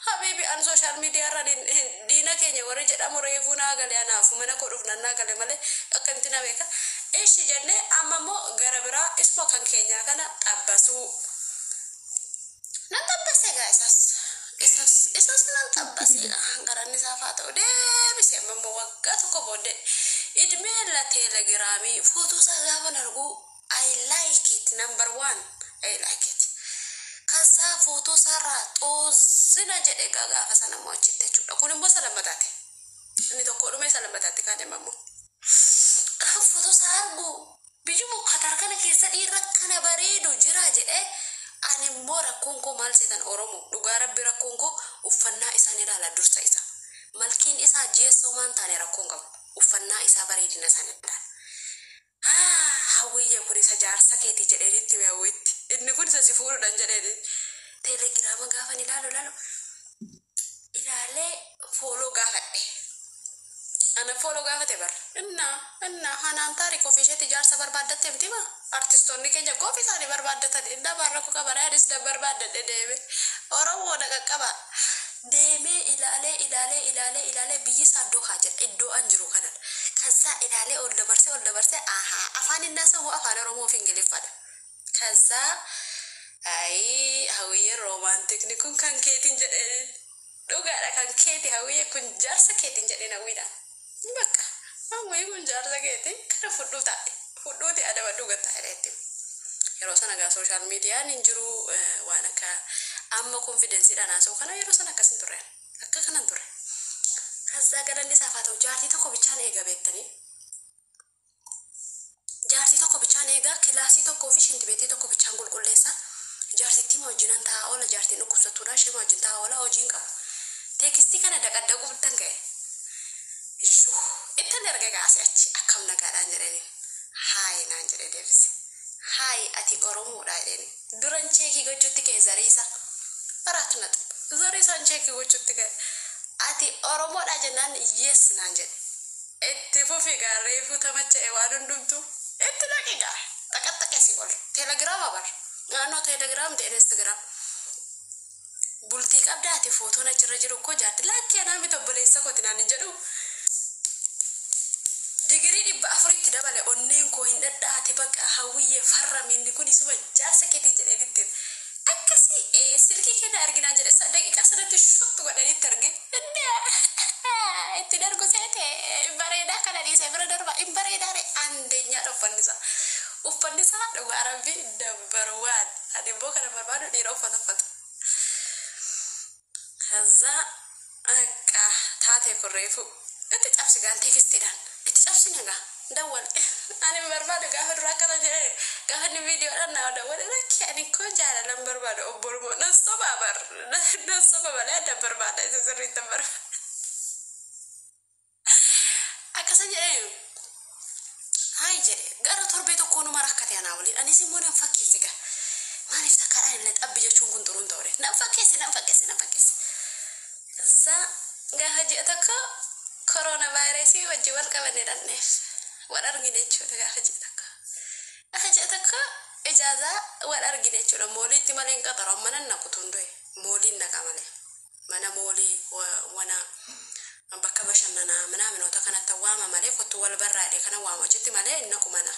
habibi an social media irra diina keenya warri jedhamu reefuu naa galee anaaf mana koo dhufnannaa galee malee akkanti na beeka eeshi jennee amma immoo gara biraa isuma kan keenyaa kana xabbasuu nan xabbase gaa isas nan xabbaseedha garanni saafaa ta'u deebisee immoo waggaa tokko booddee idmee la teelegiraamii footoo isaa gaafa argu I like it number 1 I like it kaza footoo sarraa xoosina jedhee gaafa sana mo'achitte jechuudha kun immoo salamataati inni tokko dhume salamataati kan immoo footoo isaa argu biyyuma Qatar kana keessa dhiirra kana bareedu jira jedhee ani immoo rakkoon koo maal seetan Oromoo dhugaa rabbi rakkoon koo uffannaa isaanii ilaala dursa isa malkiin isaa jeessoo maan taane rakkoon qabu uffannaa isaa bareedina isaanii ilaala hawiyye kun isa jaarsa keetii jedheenitti meewwitti inni kun isa si fuudhuudhaan jedheeni teelegiraama gaafan ilaalee fooloo gaafadhe ana fooloo gaafate bar inna hanaan taarikoo fi isheetti jaarsa barbaaddatte miti ma artistoonni keenya koofi isaanii barbaaddatan inna barraku qabaraanis da barbaaddadhe deeme Oromoo na qaqqaba deemee ilaalee biyyi isaa iddoo haa jedha iddoo an jiru kana kaza ilaalee ol dabarsee afaan innaa sammuu afaan Oromoo fi Ingiliffadha kaza ay hawiyye romantikni kun kan keetiin jedhee dhugaadha kan keeti hawiyye kun jaarsa keetiin jedhee hawwiidha bakka hawiyye kun jaarsa keetiin kana fudhuuti adaba dhugatta jedheetti yeroo sana gaa social meediyaan hin jiru waan akka amma confidence dhaan asoo kana yeroo sana akkasin turre akka kanan turre kaza galanni saafaa ta'u jaartii tokko bichaan eega beektanii jaartii tokko bichaan eega kilaasii tokkoo fi shintibeetii tokko bichaan qulqulleessa jaartittii wajjinan taa'aa oola jaartiin dhukkubsattuudha ishee wajjin taa'aa oola hojiin qabu teekistii kana daqaddaquu bittan ga'e ittan erga gaasee achi akkam nagaadhaan jedhanii haayi naan jedhee deebise haayi ati Oromoodha jedhanii duran cheekii gochuutti kee zariisa baraatnat zariisaan cheekii gochuutti kee ati Oromoodha jennaan yes naan jedhe itti fufi gaarreefuu tamacha'e waan hundumtu itti daqiiqa xaqaxaqeesi ol teelegiraama bar naannoo teelegiraam ta'e Instagram bultii qabdaati footoon achirra jiru koo jaatti lakkee naami tobboleessa kooti naan hin jedhu digirii 400 dabale onneen koo hin dhadhaate bakka hawiyye farrame inni kun isuma jaarsa keetii jedhee ditti akkasii silkii kenna arginaan jedhe daqiiqaa sanatti shuttu godhanitti arge itti dargu seete bareedaa kana dhiisee bira darba in bareedaare andeenyaa uffannisaa dhugaa rabbi dabbarwaan ani immoo kana barbaadu dhiira uffata kaza akka taate kurreefu itti cabsi gaan teekistiidhaan itti cabsi nagaa dawwal ani barbaadu gaafa dura akkana jedhee gaafa ni viidiyoodhaan naa dawwal rakki ani koo jaalalan barbaadu obbolmoo nan soba malee adda barbaada isa sirriitti barbaada akkasa jedhee hayi jedhee gara torbee tokkoo numa rakkate anaa waliin anis immoo nan fakkeessi gaa maaliif takkaadhaan illee xabbi jechuun kun xuruun ta'ure nan fakkeessi isa gaafa ji'a takka korona vaayirasii wajji wal qabanne dhanneef wal argine jechuudha gaafa ji'a takka ijaazaa wal argine jechuudha mooliitti malee hin qaxaru amma nan naqutu hundoe mooliin naqa malee mana moolii wana bakka bashannanaa minoota kanatti waama malee kottu wal barraadhe kana waamachitti malee hin naqu mana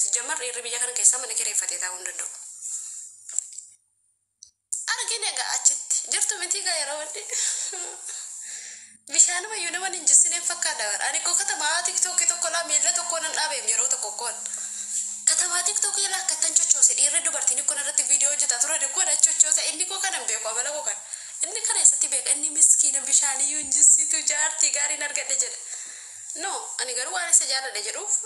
sijjammar dhiirri biyya kana keessaa mana kireeffatee taa'uu hin danda'u argine gaa achitti jirtu miti gaa yeroo wanti bishaan mayyuu nama hin jissineen fakkaata bara ani koo katamaa tiktookii tokko laa miila tokko nan dhaabeem yeroo tokko koon katamaa tiktookii laa akkattan chochoose dhiirri dubartiin kun irratti viidiyoo hojjetaa turan kun chochoose inni koo kanan beeku amala koo kan inni kana eessatti beeka inni miskiina bishaaniyyuu hin jissitu jaartii gaariin argadhe jedhe no ani garuu waan isa jaaladhe jedhuuf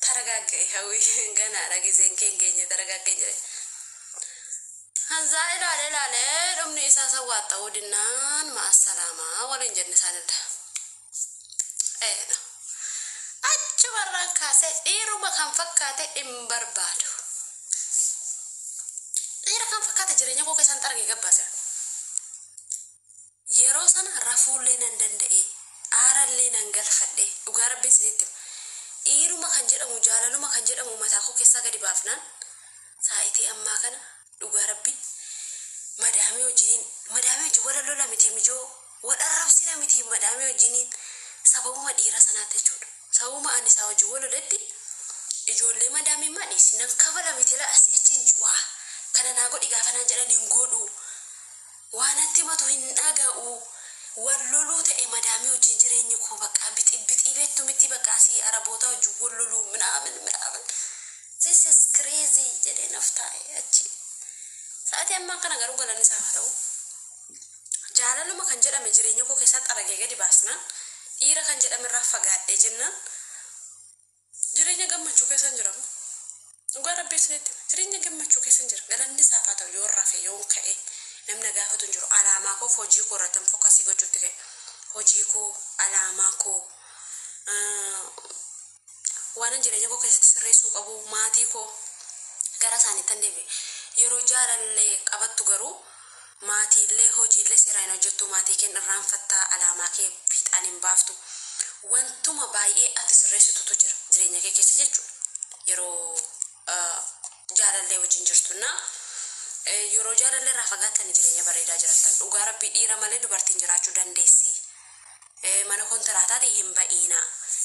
taragaaga'e hawwii ganaadha gizeen keenya taragaaga'e jedhe hanzaa ilaalee dhumni isaa sawwaaxa wadinnaan ma'asalaamaa waliin jenne isaanidha achumarraan kaasee dhiiruma kan fakkaate hin barbaadu dhiira kan fakkaate jireenya koo keessaan xargee gabbaase yeroo sana rafuullee nan danda'e aarallee nan galfadhe dhugaa rabbiin sinitti dhiiruma kan jedhamu jaalaluma kan jedhamu mataa koo keessaa gadi baafnaan saayitii ammaa kana dhugaa rabbi Madame wajjin wala lola miti mijoo wala arrabsina miti madame wajjiniin sababuma dhiira sanaatti jechuudha. Sababuma ani isaa wajjin wal loletti ijoollee madame madhiis nan kabala miti la asii achiin juwaa kana naa godhi gaafa naan jedhan hin godhu waan atti matu hin dhaga'u wal loluu ta'e madame wajjin jireenyi koo bakka bixii beektu miti bakka asii araboota wajjin wal loluu minaamin. This is crazy jedhee naftaa'e achi. Sa'aatii ammaa kana garuu galanni isaa haa ta'u. Jaalaluma kan jedhame jireenya koo keessatti aragee gadi baasnaan dhiira kan jedhame irraa fagaadhee jennaan jireenya gammachuu keessan jiramu. Dhugaa rabbii isinitti jireenya gammachuu keessan jira. Galanni isaa haa ta'u yoo rafee yoo ka'e namni gaafatu hin jiru. Alaamaa koo hojii koo irratti fokkasii gochuutti ka'e. Hojii koo alaamaa koo waan jireenya koo keessatti sirreessuu qabu maatii koo gara isaaniitti deebi'e. Yeroo jaalallee qabattu garuu maatiillee hojiillee seeraan hojjettu maatii kee irraanfattaa alaamaa kee fiixaan hin baaftu. Wantuma baay'ee ati sirreessitutu jira jireenya kee keessa jechuudha. Yeroo jaalallee wajjin jirtunna yeroo jaalallee irraa fagaattanii jireenya bareedaa jiraattan dhugaa rabbii dhiira malee dubartiin jiraachuu dandeessi. Mana kontiraataatii hin ba'iina.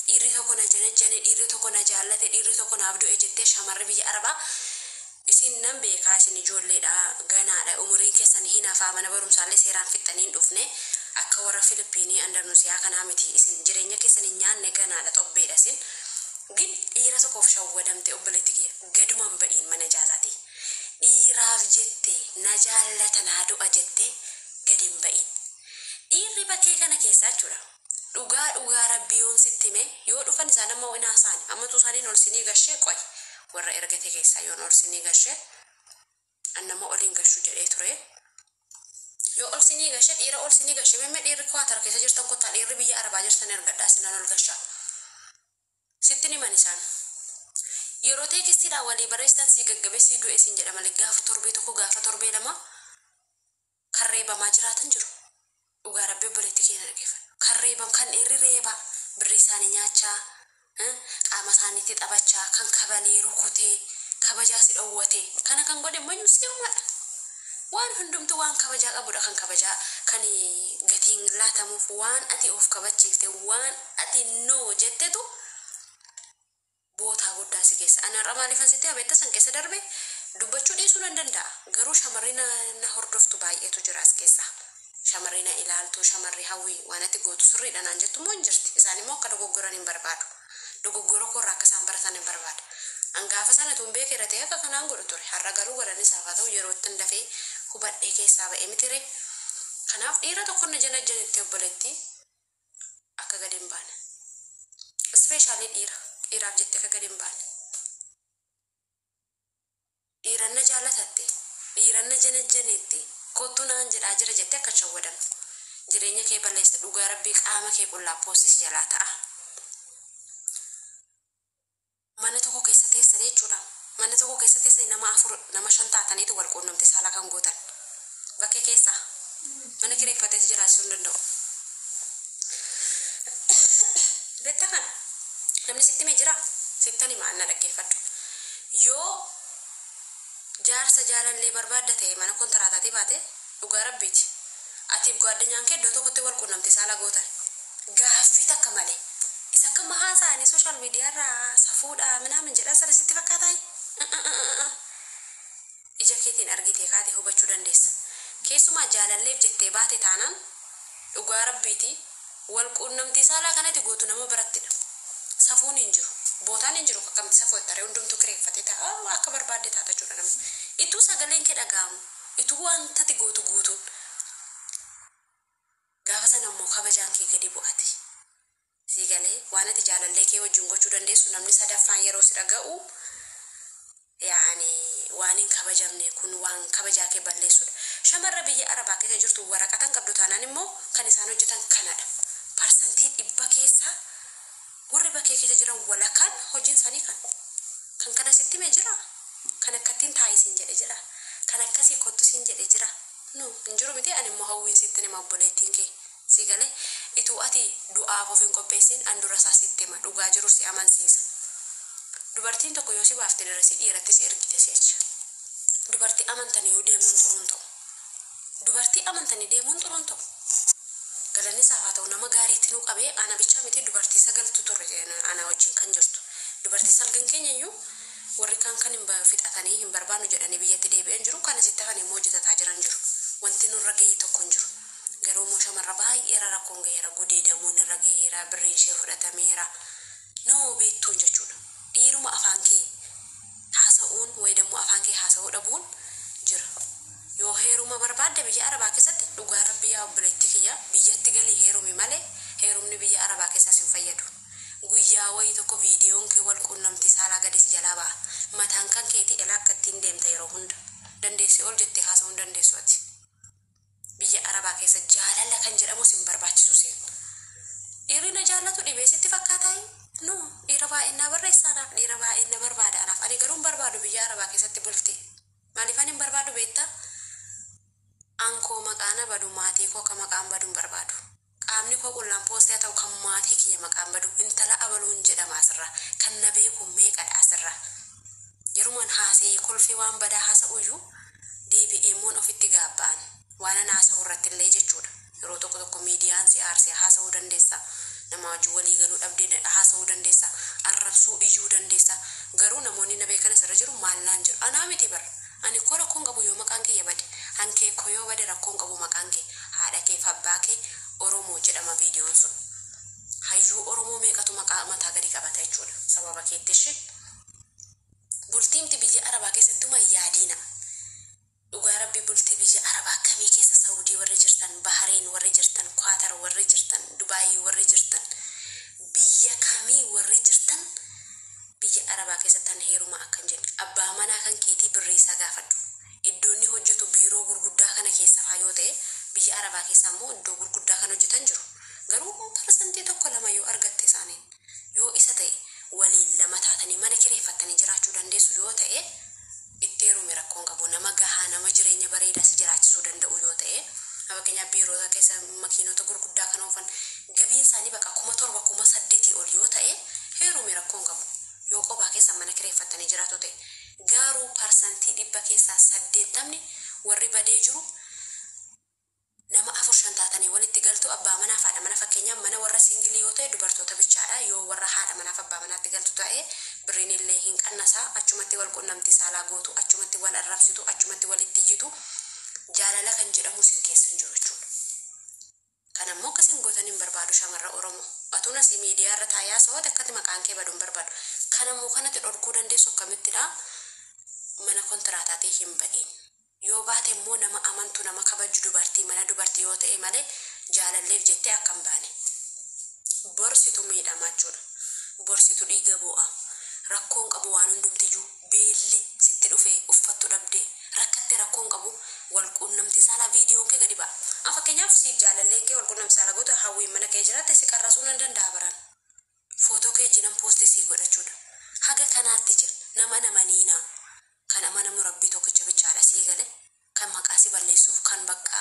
Dhiirri tokko na jane dhiirri tokko na jaallate dhiirri tokko naaf du'e jettee shamarri biyya Arabaa isin nan beekaa isin ijoolleedha ganaadha umuriin keessan hin hafaa mana barumsaallee seeraan fixxanii dhufne akka warra Filipiinii Andanuusiyaa kanaa miti isin jireenya keessan hin nyaanne ganaadha xobbeedha isin gin dhiira tokkoof shawwadamte obboleetti kiyya gadumaan ba'iin mana jaazaati dhiiraaf jette na jaallata naa du'a jette gadi hin ba'iin dhiirri bakkee kana keessaa jechuudha. Dhugaa rabbiyoon sitti mee yoo dhufan isaan amma wina isaani ammatu isaaniin ol sinii gashee qoy warra ergate keessaa yoon ol sinii gashee annama oliin gashuu jedhee ture yoo ol sinii gashee dhiira ol sinii gashee memmee dhiirri Kwaatar keessa jirtan kottaa dhiirri biyya Arabaa jirtan ergadhaa sinaan ol gashaa sitti ni man isaan yeroo teekistiidhaan walii barreessitan sii gaggabee sii du'e siin jedha malee gaafa torbee tokko gaafa torbee lama kan reebamaa jiraatan jiru dhugaa rabbi obboleetti keenya dhageeffadha. Kan reeban kan dhiirri reeba birrii isaanii nyaachaa qaama isaaniitti taphachaa kan kabalee rukutee kabajaa si dhowwate kana kan godhe mayyuu si uumadha. Waan hundumtu waan kabajaa qabudha kan kabajaa kan gatiin laatamuuf waan ati of kabachiifte waan ati noo jettetu bootaa guddaa si keessa. Ana irra maaliifan sitti abeetta san keessa darbe dubbachuu dhiisuu nan danda'a garuu shamarri na hordoftu baay'eetu jira as keessa. Shamarri na ilaaltu shamarri hawwii waan ati gootu sirriidha naan jettu moo hin jirti isaan immoo akka dogoggoran hin barbaadu dogoggora korraa akka isaan baratan hin barbaadu hangaafa sana tun beekee irra ta'e akka kanaan godhu ture har'a garuu godhan isaaf haa ta'u yeroo ittiin dafee hubadhee keessaa ba'e mitire kanaaf dhiira tokko na jala janitti obboleetti akka gadi hin baane ispeeshaalii dhiiraaf jettee akka gadi hin baane dhiiran na jaallatatte dhiiran na janajaneetti kottu naan jedhaa jira jettee akka shawwadan jireenya kee balleessa dhugaa rabbii qaama kee qullaa poostis jalaa ta'a. Mana tokko keessa teessan jechuudha. Mana tokko keessa teessan nama 4 nama 5 taataniitu wal quunnamte saala kan gootan. Bakkee keessa mana kireeffatee jiraachuu hin danda'u. Beektaa kana namni sitti mee jira sittani maanna dhaggeeffadhu. Yoo jaarsa jaalallee barbaadda ta'e mana kontiraataatii baate dhugaa rabbiiti. Atiif gaaddanyaan kee iddoo tokkotti wal quunnamte saala gootan. Gaaffii takka malee. Isa akka mahaa isaanii sooshaal miidiyaa irraa safuudhaa minaamin jedhan sana sitti fakkaataa? Ija keetiin argitee kaatee hubachuu dandeessa. Keessumaa jaalalleef jettee baate taanaan dhugaa rabbiiti wal quunnamtii saalaa kanatti gootu nama birattidha. Safuun hin jiru. Bootaan hin jiru qaqqabti safuu itti hundumtuu kireeffatee ta'a akka barbaadde taata jechuudha namni. Ituu sagaleen kee dhaga'amu ituu wantati gootu guutuun gaafa sana immoo kabajaan kee gadi bu'ate. Siigalee waan ati jaalallee kee wajjin gochuu dandeessu namni sadaffaan yeroo si dhaga'u yaani waan hin kabajamne kun waan kabajaa kee balleessudha. Shamarra biyya Arabaa keessa jirtu waraqatan qabdu taanaan immoo kan isaan hojjetan kanadha. Parsantii 100 keessaa warri bakkee keessa jiran walakaan hojiin isaanii kan kana sitti mee jira kan akkattiin taa'isiin jedhe jira kan akkasii kottusiin jedhe jira no hin jiru miti ani immoo hawwiin sitti nama obboleettiin kee siigalee ituu ati du'aaf of hin qopheessin an dura isaa sitti hima dhugaa jiru si amansiisa dubartiin tokko yoo si baafte darasi dhiiratti si ergite seecha dubartii amantanii yoo deemuun xuruun ta'u dubartii amantanii deemuun xuroon ta'u. Galanni saafaa ta'u nama gaariitti nu qabee ana bicha miti dubartii sagaltu turre ana wajjin kan jirtu. Dubartii salgan keenya iyyuu warri kan hin fixatanii hin barbaannu jedhanii biyyatti deebi'an jiru. Kan asitti hafanii immoo hojjetataa jiran jiru. Wanti nurra gahee tokko hin jiru. Garuu immoo shamarra baay'ee rakkoon gaheera, gudeedamuun irra gaheera, birriin ishee fudhatameera. Nama beektuun jechuudha. Dhiiruma afaan kee haasa'uun wayiidammoo afaan kee haasa'uu dhabuun jira. Yoo heeruma barbaadde biyya Arabaa keessatti dhugaa rabbii yaa obboleetti kiyya biyyatti galii heerumi malee heerumni biyya Arabaa keessaas hin fayyadu. Guyyaa wayii tokko viidiyoon kee wal quunnamti saalaa gadis jalaa ba'a. Mataan kan keetii ilaa akka ittiin deemta yeroo hunda. Dandeessee ol jettee haasa'uu hin dandeessu ati. Biyya Arabaa keessa jaalala kan jedhamus hin barbaachisu seen. Dhiirri na jaallatu dhibee sitti fakkaataa? No, dhiira baay'inaa barreessaanaaf dhiira baay'ina barbaada anaaf. Ani garuu hin barbaadu biyya Arabaa keessatti bultii. Maaliif ani hin barbaadu beektaa? Ankoo maqaana badu maatii koo kan maqaan badu hin barbaadu. Qaamni koo qullaan poostee ta'u kan maatii kiyya maqaan badu intala abaluun jedhama asirra. Kan na beeku meeqadha asirra. Yerumaan haasa'ee kolfee waan badaa haasa'uyyuu deebi'ee immoo ofitti gaabba'an. Waan ana haasa'u irratti illee jechuudha. Yeroo tokko tokko miidiyaan si aarsee haasa'uu dandeessa. Nama wajjin walii galuu dhabdee haasa'uu dandeessa. Arrabsuu iyyuu dandeessa. Garuu namoonni na beekan asirra jiru maal naan jiru. Anaa miti bara. Ani koo rakkoon qabu yoo maqaan kiyya bade. Hankee koo yoo bade rakkoon qabu maqaan kee. Haadha kee fi abbaa kee Oromoo jedhama viidiyoon sun. Hayyuu Oromoo meeqatu maqaa mataa gadi qabata jechuudha. Sababa keetti ishee. Bultiimti biyya Arabaa keessattumaa yaadiina. Dhugaa rabbii bultii biyya Arabaa akkamii keessa Saawudii warri jirtan, Bahareen warri jirtan, Kwaatar warri jirtan, Dubaayii warri jirtan, biyya kamii warri jirtan biyya Arabaa keessattan heeruma akkan jedhu. Abbaa manaa kan keetii birrii isaa gaafadhu. Iddoonni hojjetu biiroo gurguddaa kana keessa faa yoo ta'e biyya Arabaa keessa immoo iddoo gurguddaa kan hojjetan jiru. Garuu parsantii tokko lama yoo argatte isaaniin yoo isa ta'e waliin lama taatanii mana kireeffattanii jiraachuu dandeessu yoo ta'e itti heerumni rakkoon qabu. Nama gahaa nama jireenya bareedaa si jiraachisuu danda'u yoo ta'e fakkeenyaaf biiroota keessa makiinota gurguddaa kan oofan gabiin isaanii bakka 7,000 8,000 ol yoo ta'e heerumni rakkoon qabu. Yoo qophaa keessa mana kireeffattanii jiraatu ta'e garuu parsantii 100 keessaa 80 warri badee jiru nama 4-5 taatanii walitti galtu abbaa manaa fi haadha manaa. Fakkeenyaaf mana warra singilii yoo ta'e dubartoota bichaadha. Yoo warra haadha manaa fi abbaa manaatti galtu ta'e birriin illee hin qannasaa. Achumatti wal quunnamti saalaa gootu, achumatti wal arrabsitu, achumatti walitti ijjitu. Jaalala kan jedhamu isin keessa hin jiru jechuudha. Kan ammoo akkasiin gootan hin barbaadu shamarra Oromoo. Atuunas miidiyaa irra taayaa sa'oota akkatti maqaan kee badu hin barbaadu. Kan ammoo kanatti dhorkuu dandeessu akkamittidha? Mana kontiraataatii hin ba'in. Yoo baate immoo nama amantu nama kabaju dubartii mana dubartii yoo ta'e malee jaalalleef jettee akka hin baane. Borsitu miidhama jechuudha. Borsitu dhiiga bu'a. Rakkoon qabu waan hundumtiyyuu beelli sitti dhufee uffattu dhabdee rakkatte rakkoon qabu wal quunnamti saalaa viidiyoon kee gadi ba'a. Fakkeenyaaf siif jaalalleen kee wal quunnamti saalaa gootu hawwiin mana kee jiraatte si qarrasuu nan danda'a baran. Footoo kee jinan poostii sii godhachuudha. Haga kanaatti jira nama namaniinaa. Kan amanamu rabbii tokkicha bichaadha sii gale. Kan maqaa si balleessuuf kan bakka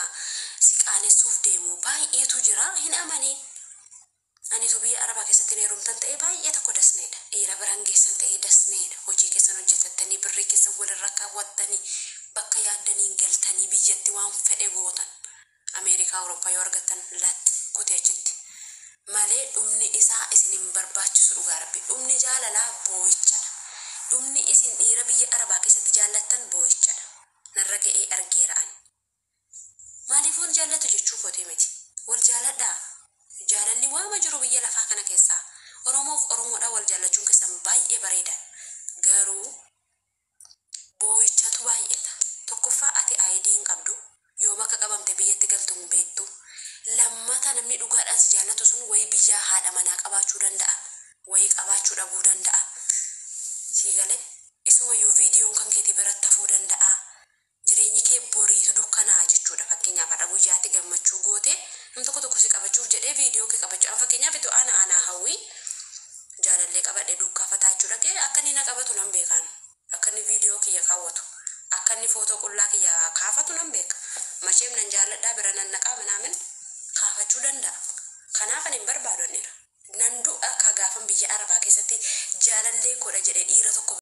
si qaanessuuf deemu baay'eetu jira hin amaniin. Ani tu biyya Arabaa keessatti heerumtan ta'ee baay'ee tokko dasneedha. Dhiira biraan geessan ta'ee dasneedha. Hojii keessan hojjetattanii birrii keessan walirra kaawwattanii bakka yaaddaniin galtanii biyyatti waan fedhe gootan. Ameerikaa Awurooppaa yoo argattan laatti kutee achitti. Malee dhumni isaa isin hin barbaachisu dhugaa rabbi. Dhumni jaalalaa boo'ichadha. Dhumni isin dhiira biyya Arabaa keessatti jaallattan boo'ichadha. Narra ga'ee argeera'an. Maaliif wal jaallatu jechuu kootee miti. Wal jaalladhaa. Jaalalli waama jiru biyya lafaa kana keessaa. Oromoof Oromoodhaa wal jaallachuun keessan baay'ee bareeda. Garuu boo'ichatu baay'eedha. Tokkoffaa ati aayidii hin qabdu. Yooma akka qabamte biyyatti galtu hin beektu. Lammata namni dhugaadhaan si jaallatu sun wayii biyyaa haadha manaa qabaachuu danda'a. Wayii qabaachuu dhabuu danda'a. Sii galee isumayyuu viidiyoon kan keetii biratti hafuu danda'a. Jireenyi kee boriitu dukkanaa jechuudha. Fakkeenyaaf har'a guyyaatti gammachuu goote nam tokko si qabachuuf jedhee viidiyoo kee qabachuu. Fakkeenyaaf itti ana hawwii jaalallee qabadhee dukkaafataa jechuudha. Akka inni na qabatu nan beekan. Akka inni viidiyoo kiyya kaawwatu. Akka inni footoo qullaa kiyya kaafatu nan beeka. Macheem nan jaalladhaa bira nan naqaa manaamin kaafachuu danda'a. Kanaaf ani hin barbaadu. Nan du'a akka gaafan biyya Arabaa keessatti jaalallee godha jedhee dhiira tokko